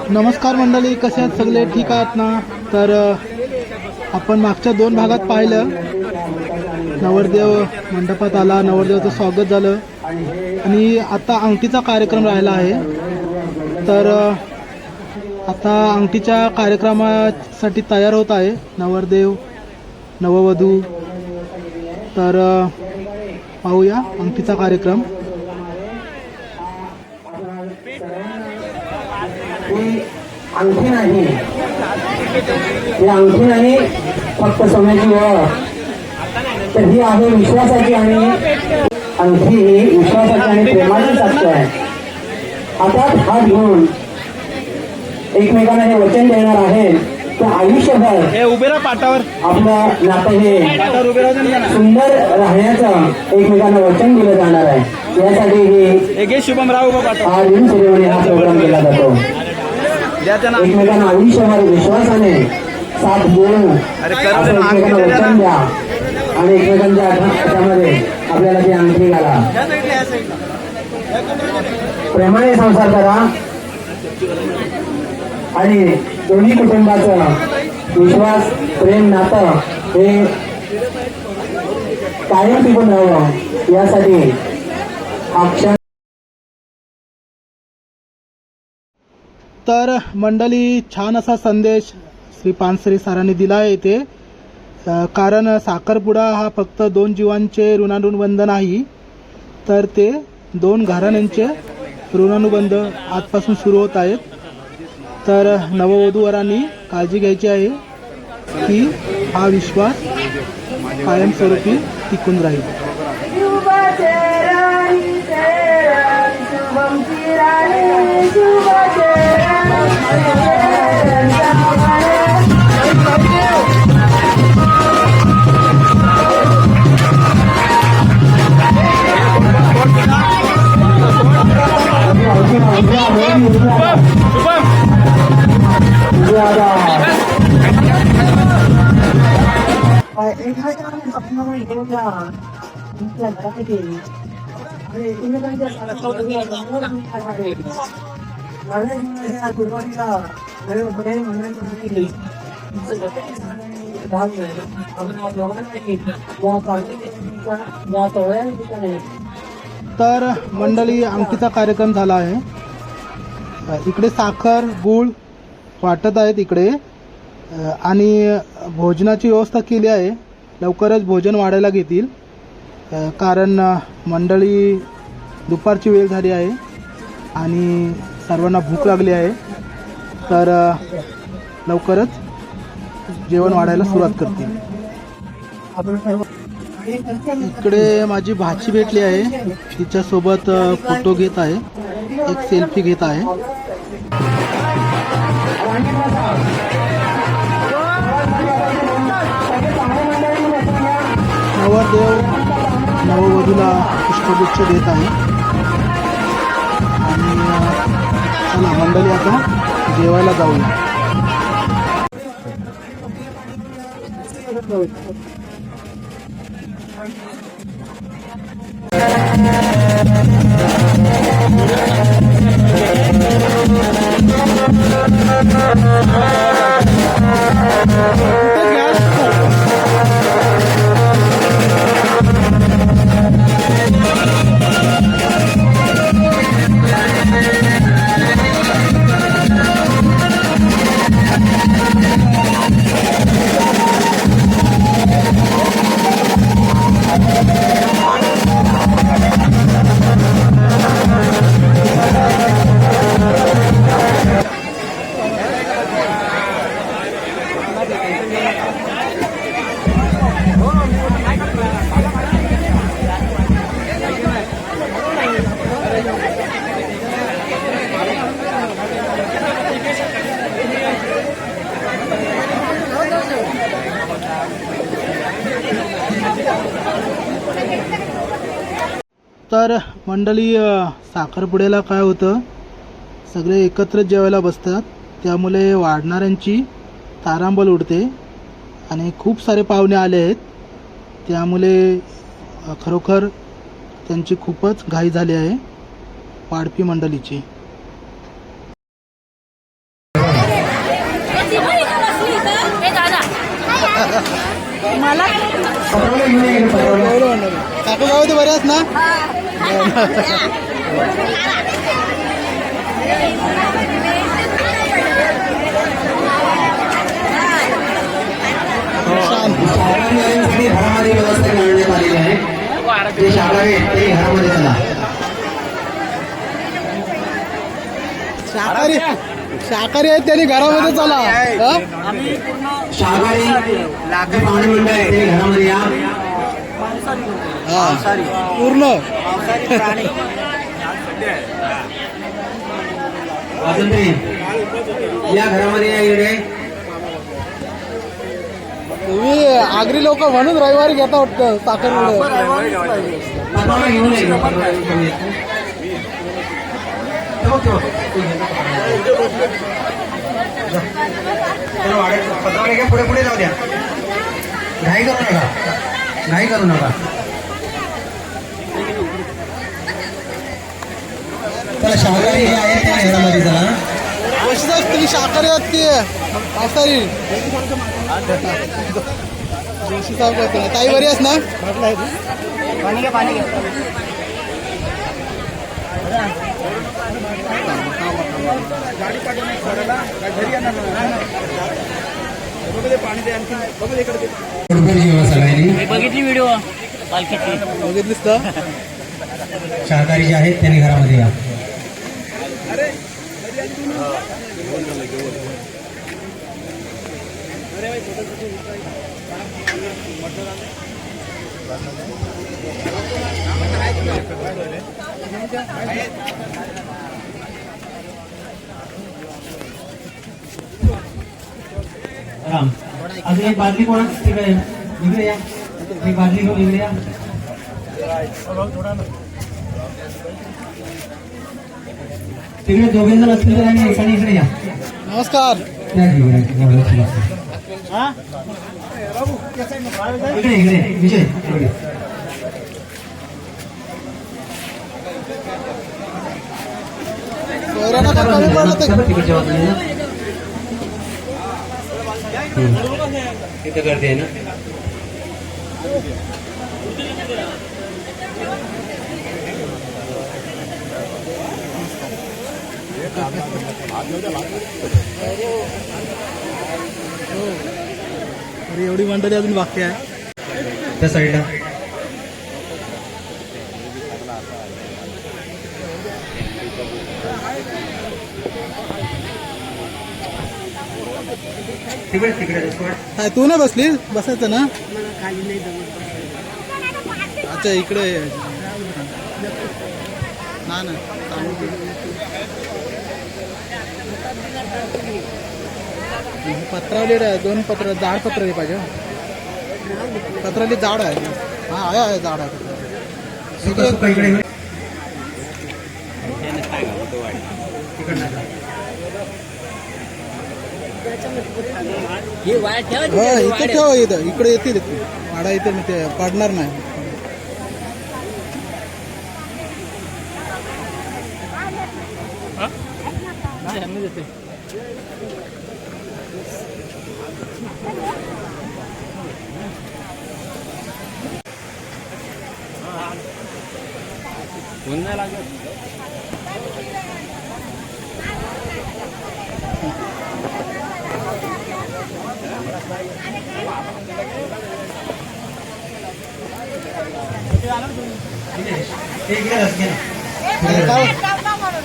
नमस्कार मंडळी, कसे आहेत सगळे? ठीक आहात ना? तर आपण मागच्या 2 भागात पाहिलं, नवरदेव मंडपात आला, नवरदेवाचं स्वागत झालं आणि आता अंगठीचा कार्यक्रम राहिला आहे. तर आता अंगठीच्या कार्यक्रमासाठी तयार होत आहे नवरदेव नववधू. तर पाहूया अंगठीचा कार्यक्रम. अंगठी नाही, ही अंगठी नाही फक्त सोन्याची ओळख, तर ही आहे विश्वासाची आणि अंगठी ही विश्वासाची आणि प्रेमाची साक्ष आहे. हातात हात घेऊन एकमेकांना हे वचन देणार आहे की आयुष्यभर उभेरा पाटावर आपलं नातं हे सुंदर राहण्याचं एकमेकांना वचन दिलं जाणार आहे. यासाठी ही शुभमराव हा दिन सेरेमनी हा प्रोग्राम केला जातो. एकमेकांना आयुष्यभर विश्वासाने साथ देऊन एकमेकांना वचन द्या आणि एकमेकांच्या हातामध्ये आपल्याला ती अंगठी घाला. प्रेमाने संसार करा आणि दोन्ही कुटुंबाचं विश्वास प्रेम नातं हे कायम टिकून राहावं यासाठी हा क्षण. तर मंडळी, छान असा संदेश श्री पानसरे सरांनी दिला आहे इथे. कारण साखरपुडा हा फक्त 2 जीवांचे ऋणानुबंध नाही, तर ते 2 घराण्यांचे ऋणानुबंध आजपासून सुरू होत आहेत. तर नववधूवरांनी काळजी घ्यायची आहे की हा विश्वास कायमस्वरूपी टिकून राहील. तर मंडळी, अंगठीचा कार्यक्रम झाला आहे. इकडे साखर गूळ वाटत आहेत इकडे आणि भोजनाची व्यवस्था केली आहे. लवकरच भोजन वाढायला घेतील कारण मंडळी दुपारची वेळ झाली आहे आणि सर्वांना भूक लागली आहे. तर लवकरच जेवण वाढायला सुरुवात करतील. इकडे माझी भाची भेटली आहे, तिच्यासोबत फोटो घेत आहे, एक सेल्फी घेत आहे. नवरदेव नववधूला पुष्पगुच्छ देत आहे. आणि चला मंडळी आता जेवायला जाऊया. तर मंडळी साखरपुड्याला काय होतं, सगळे एकत्र जेवायला बसतात, त्यामुळे वाढणाऱ्यांची तारांबळ उडते आणि खूप सारे पाहुणे आले आहेत, त्यामुळे खरोखर त्यांची खूपच घाई झाली आहे वाढपी मंडळीची. काकू गाव ते बरे आहेत ना? घरामध्ये व्यवस्था करण्यात आलेली आहे. जे शाकाहारी आहेत ते घरामध्ये चला. शाकाहारी आहेत त्यांनी घरामध्ये चला. शाकाहारी जे पाहुणे मंडळ आहे ते घरामध्ये या. पूर्ण अजून ते या घरामध्ये या. इकडे तुम्ही आगरी लोक म्हणून रविवारी घेता वाटतं साखरपुडे. पटवाला घेऊन पटवाला पुढे पुढे जाऊ द्या. घाई करू नका, घाई करू नका. चला शाकाहारी हे आहे त्या घरामध्ये चला. कशीच तुम्ही शाकाहारी आहात की मांसाहारी? दिवशी साफ करतो ना. ताई बरी आहेस ना? पाणी घ्या, पाणी घ्या. बघितली व्हिडिओ पालखीची, बघितलीस का? शाकाहारी जे आहेत त्यांनी घरामध्ये या. राम अजून एक बादली कोण तिकडे इकडे या. एक बादली घेऊन इकडे या. तिकडे दोघे जण असतील तर आणि एकाने इकडे या. नमस्कार. इकडे इकडे विजय इकडे. सोयऱ्यांना काय कमी पडलं तर तिकडच्या बाजूने तिथे गर्दी आहे ना. अरे एवढी मंडळी अजून बाकी आहे. त्या साईडला तिकडे तिकडे काय तू नाही बसली? बसायचं ना. अच्छा इकडे ना ना पत्रावली दोन पत्र जाड पत्र पाहिजे पत्रावली जाड आहे हा आहे जाड आहे इथे ठेवा इथं इकडे येतील वाडा इथे मी ते पडणार नाही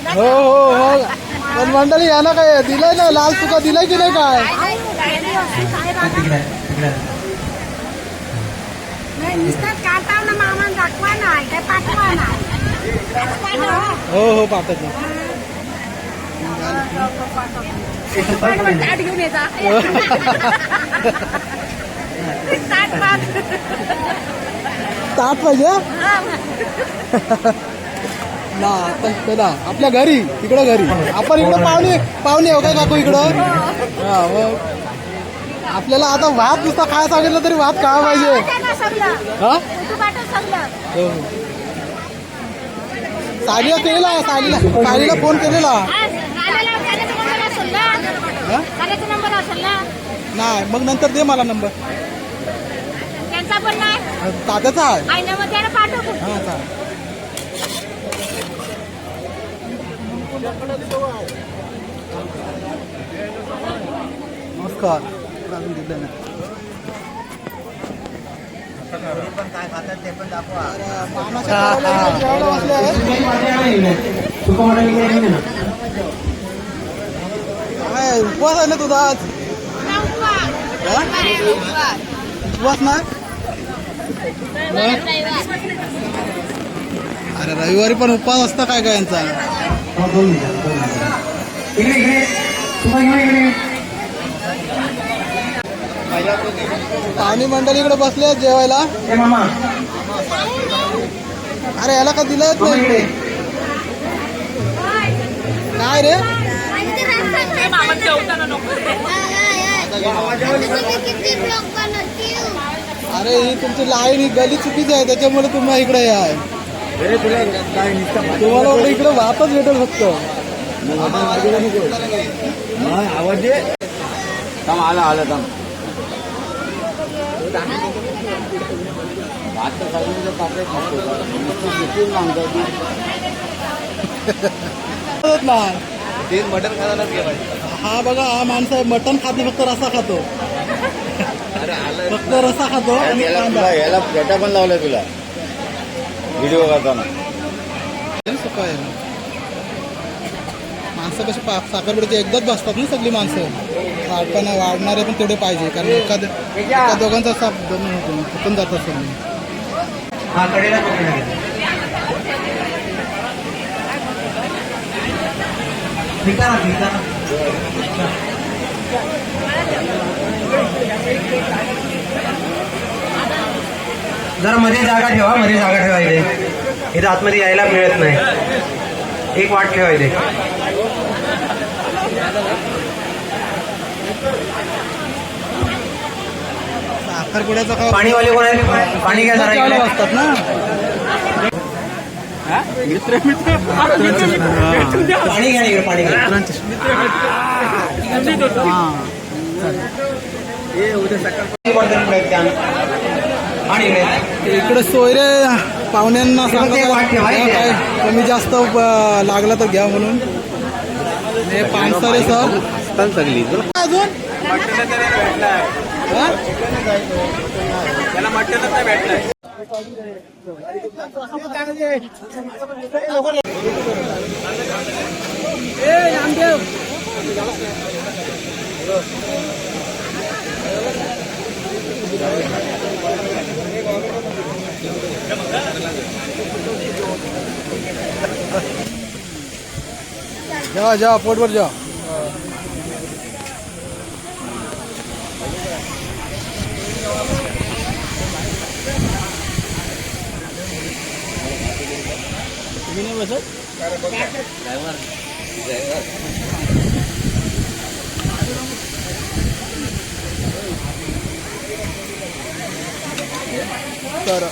हो हो हो पण मंडळी याला काय दिलंय ना लाल चुका दिलाय की नाही काय हो हो पाठवतो ताट पाहिजे ना चला आपल्या घरी तिकडं घरी आपण इकडं पाहुणे हो काय काकू इकडं हा मग आपल्याला आता भात नुसता खायला सांगितलं तरी भात खावा पाहिजे हा हो सालीला केलेला सालीला फोन केलेला नाही मग नंतर दे मला नंबर तात्याचा आहे हा चालेल नमस्कार अजून दिलं नाही काय उपवास आहे ना तुझा आज उपवास ना अरे रविवारी पण उपवास असतं काय काय यांचा पाणी मंडळी इकडे बसले जेवायला अरे याला का दिलं नाही काय रे अरे ही तुमची लाईन ही गली चुकीची आहे त्याच्यामुळे तुम्हाला इकडे आहे तुम्हाला इकडे वापस भेटेल फक्त आवाज दे थांब आलं थांब ते मटन खायला हा बघा हा माणसं मटन खाते फक्त रसा खातो फक्त रसा खातो याला फेटा पण लावलाय तुला व्हिडिओ करताना सुका आहे माणसं कशी साखरपुड्याची एकदाच बसतात ना सगळी माणसं पण वाढणारे पण तेवढे पाहिजे कारण एका दोघांचा साप जमून होतो कुठून जात असेल जरा मध्ये जागा ठेवा इथे आतमध्ये यायला मिळत नाही एक वाट ठेवा इथे साखरपुड्याचा का पाणीवाले कोण आहे पाणी काय जरा असतात ना पाणी घ्या इकडे पाणी घ्या इकडे सोयरे पाहुण्यांना काय कमी जास्त लागला तर घ्या म्हणून हे पानसरे सर सगळी अजून जा जा पोटवर जा. तुम्ही नाही बसत तर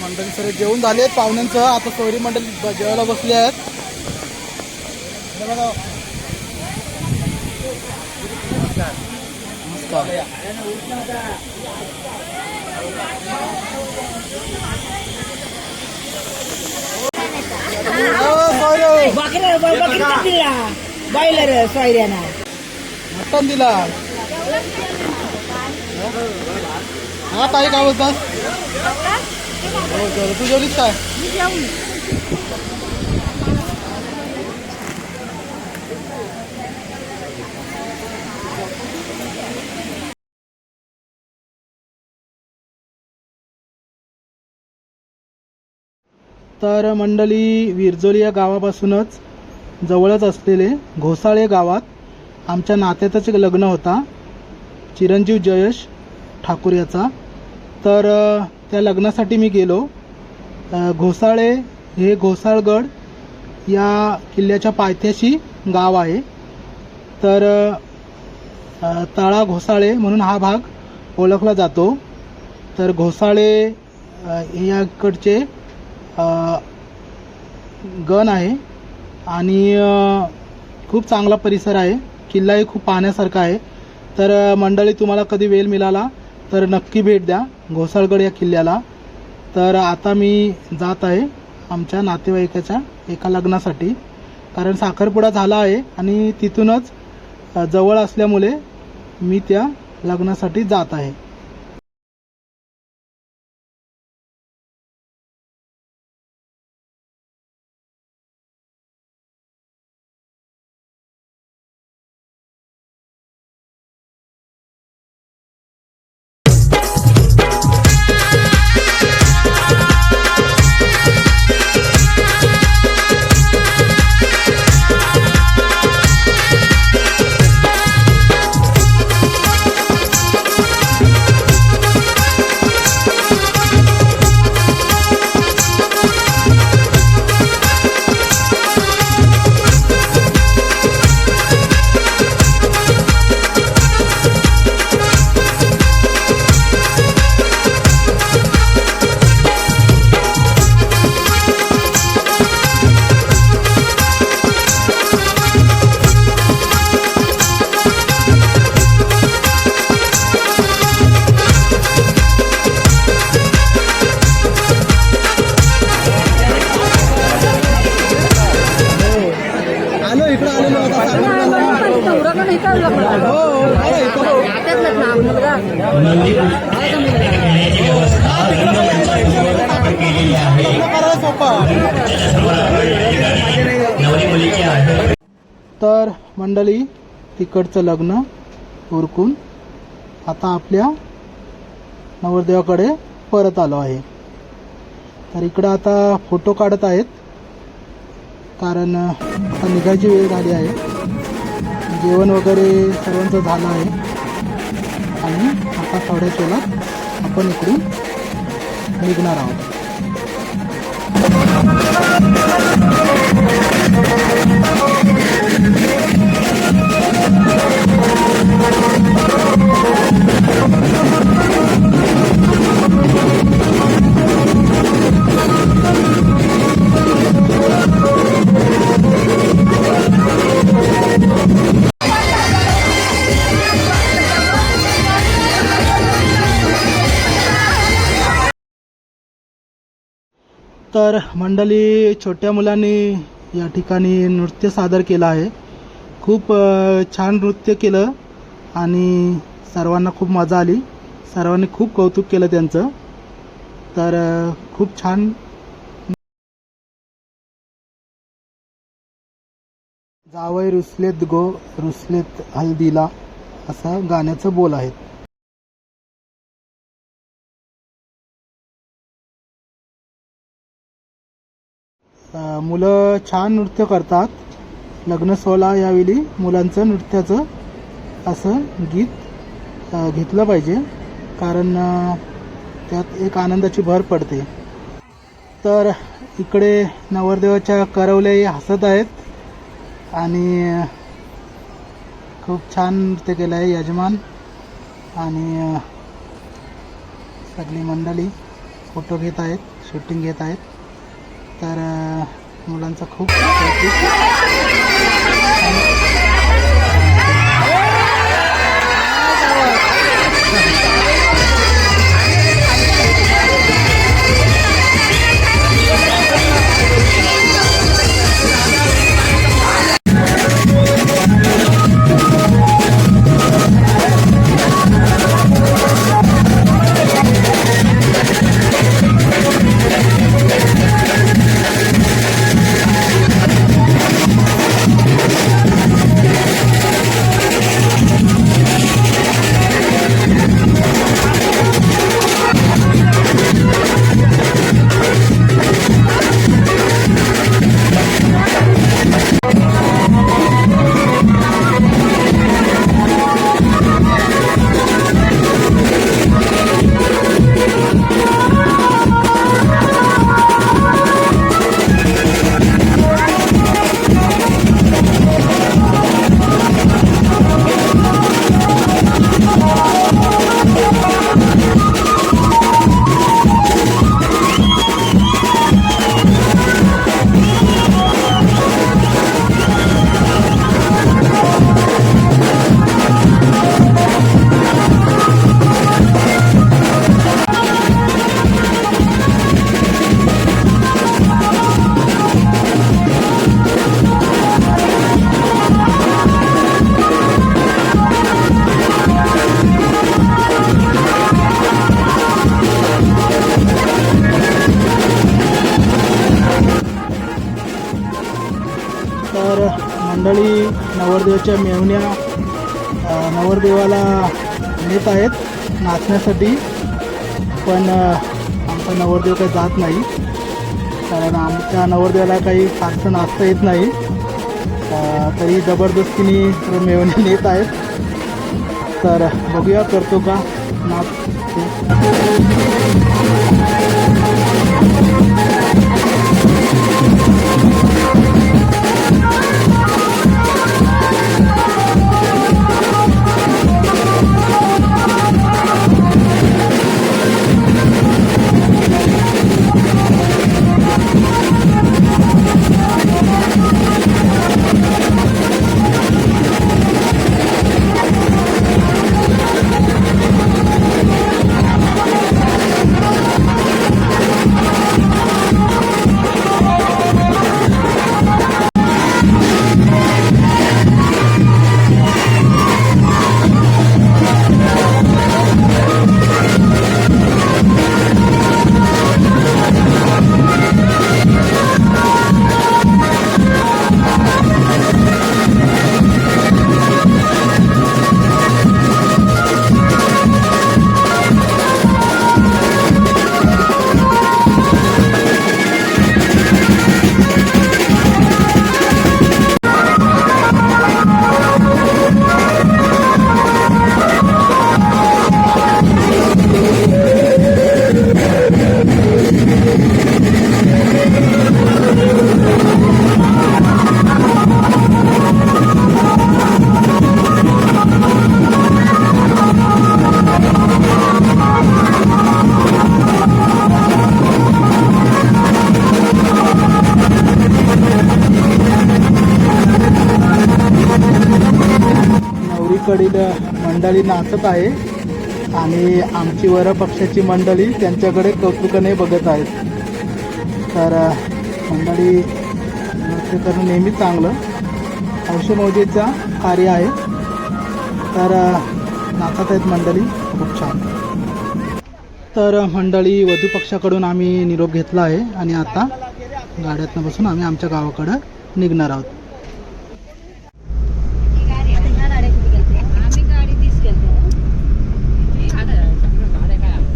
मंडळी सर जेवण झाले आहेत पाहुण्यांचं. आता सोयरी मंडळी जेवायला बसली आहेत. हे बघा. नमस्कार. बायलर सोयऱ्याना मटण दिला. हा ताई काय बोलतास? हो सर तू जेवलीस काय? तर मंडळी विरजोली या गावापासूनच जवळच असलेले घोसाळे गावात आमच्या नात्यातच एक लग्न होता, चिरंजीव जयेश ठाकूर याचा. तर त्या लग्नासाठी मी गेलो. घोसाळे हे घोसाळगड या किल्ल्याच्या पायथ्याशी गाव आहे. तर तळा घोसाळे म्हणून हा भाग ओळखला जातो. तर घोसाळे याकडचे गण आहे आणि खूप चांगला परिसर आहे. किल्लाही खूप पाहण्यासारखा आहे. तर मंडळी तुम्हाला कधी वेळ मिळाला तर नक्की भेट द्या घोसाळगड या किल्ल्याला. तर आता मी जात आहे आमच्या नातेवाईकाच्या एका लग्नासाठी, कारण साखरपुडा झाला आहे आणि तिथूनच जवळ असल्यामुळे मी त्या लग्नासाठी जात आहे. तर मंडळी तिकडचं लग्न उरकून आता आपल्या नवरदेवाकडे परत आलो आहे. तर इकडे आता फोटो काढत आहेत, कारण आता निघायची वेळ झाली आहे. जेवण वगैरे सर्वांचं झालं आहे आणि आता थोड्याच वेळात आपण इकडून निघणार आहोत. तर मंडळी छोट्या मुलांनी या ठिकाणी नृत्य सादर केलं आहे. खूप छान नृत्य केलं आणि सर्वांना खूप मजा आली. सर्वांनी खूप कौतुक केलं त्यांचं. तर खूप छान. जावई रुसलेत गो रुसलेत हल्दीला असं गाण्याचं बोल आहे. मुलं छान नृत्य करतात. लग्न सोहळा यावेळी मुलांचं नृत्याचं असं गीत घेतलं पाहिजे, कारण त्यात एक आनंदाची भर पडते. तर इकडे नवरदेवाच्या करवले हसत आहेत आणि खूप छान नृत्य केलं आहे यजमान आणि सगळी मंडळी फोटो घेत आहेत, शूटिंग घेत आहेत. तर मुलांचा खूप मंडळी नवरदेवाच्या मेहुण्या नवरदेवाला नेत आहेत नाचण्यासाठी, पण आमचा नवरदेव काही जात नाही, कारण आमच्या नवरदेवाला काही फारसं नाचता येत नाही. तरी जबरदस्तीने मेहुण्या नेत आहेत. तर बघूया करतो का नाच. कडील मंडळी नाचत आहे आणि आमची वर पक्षाची मंडळी त्यांच्याकडे कौतुकाने बघत आहेत. तर मंडळी नृत्य करणं नेहमी चांगलं हौशी-मौजेचा कार्य आहे. तर नाचत आहेत मंडळी खूप छान. तर मंडळी वधू पक्षाकडून आम्ही निरोप घेतला आहे आणि आता गाड्यातनं बसून आम्ही आमच्या गावाकडं निघणार आहोत.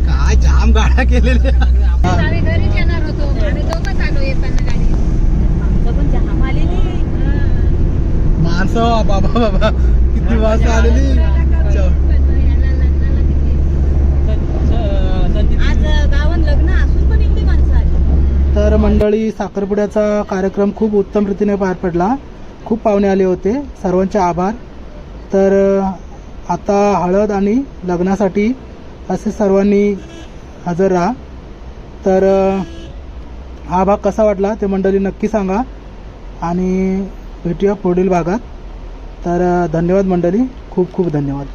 काय जाम गाड्या केलेल्या. आम्ही घरीच येणार होतो, आम्ही दोघंच आलो येताना गाडी. चव बाबा बाबा किती वाजता आलेली चव. आज गावात लग्न असून पण एवढी माणसं आली. तर मंडळी साखरपुड्याचा कार्यक्रम खूप उत्तम रीतीने पार पडला. खूप पाहुणे आले होते, सर्वांचे आभार. तर आता हळद आणि लग्नासाठी असे सर्वांनी हजर राहा. तर हा भाग कसा वाटला ते मंडळी नक्की सांगा आणि भेटूया पुढील भागात. तर धन्यवाद मंडळी, खूप खूप धन्यवाद.